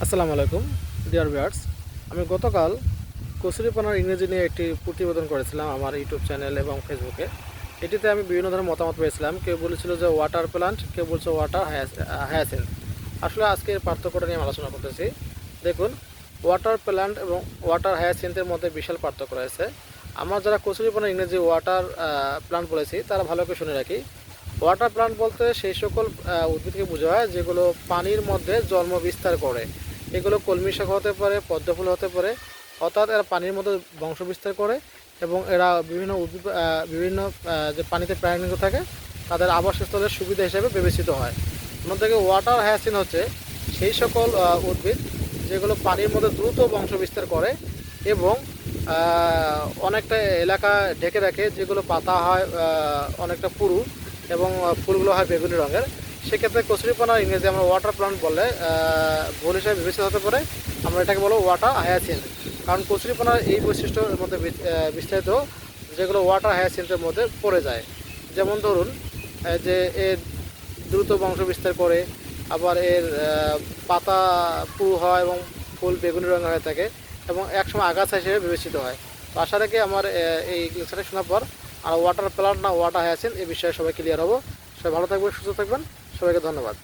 আসসালামু আলাইকুম dear viewers. আমি গতকাল কচুরিপানার ইংরেজি নিয়ে একটি প্রতিবেদন করেছিলাম আমার ইউটিউব চ্যানেল এবং ফেসবুকে। এটিতে আমি বিভিন্ন ধরনের মতামত পেয়েছিলাম। কেউ বলেছিল যে ওয়াটার প্লান্ট, কেউ বলছে ওয়াটার হায়াসিন্থ। আসলে আজকে এর পার্থক্যটা নিয়ে আমি আলোচনা করতেছি। দেখুন, ওয়াটার প্লান্ট এবং ওয়াটার হায়াসিন্থের মধ্যে বিশাল পার্থক্য রয়েছে। আমার যারা কচুরিপানার ইংরেজি ওয়াটার প্লান্ট বলেছি তারা ভালো করে শুনে রাখি। ওয়াটার প্লান্ট বলতে সেই সকল উদ্ভিদকে বোঝা হয় যেগুলো পানির মধ্যে জন্ম বিস্তার করে। এগুলো কলমি শাখা হতে পারে, পদ্মফুল হতে পারে, অর্থাৎ এরা পানির মধ্যে বংশ বিস্তার করে এবং এরা বিভিন্ন উদ্ভিদ যে পানিতে প্রাণীগুলো থাকে তাদের আবাসস্থলের সুবিধা হিসেবে বিবেচিত হয়। অন্যদিকে ওয়াটার হায়াসিন হচ্ছে সেই সকল উদ্ভিদ যেগুলো পানির মধ্যে দ্রুত বংশ বিস্তার করে এবং অনেকটা এলাকা ঢেকে রাখে, যেগুলো পাতা হয় অনেকটা পুরু এবং ফুলগুলো হয় বেগুনি রঙের। সেক্ষেত্রে কচুরিপানা ইংরেজি আমরা ওয়াটার প্লান্ট বললে ভুল হিসেবে বিবেচিত হতে পারে। আমরা এটাকে বলবো ওয়াটার হায়াসিন্থ, কারণ কচুরিপানার এই বৈশিষ্ট্যের মধ্যে বিস্তারিত যেগুলো ওয়াটার হায়াসিন্থের মধ্যে পড়ে যায়। যেমন ধরুন, যে এর দ্রুত বংশ বিস্তার করে, আবার এর পাতা পুরু হয় এবং ফুল বেগুনি রঙের হয়ে থাকে এবং একসময় আগাছা হিসেবে বিবেচিত হয়। তো আশা রাখি আমার এই লেকচারটা শোনার পর আর ওয়াটার প্লান্ট না ওয়াটার হায়াসিন্থ এই বিষয়ে সবাই ক্লিয়ার হবো। সবাই ভালো থাকবেন, সুস্থ থাকবেন, সবাইকে ধন্যবাদ।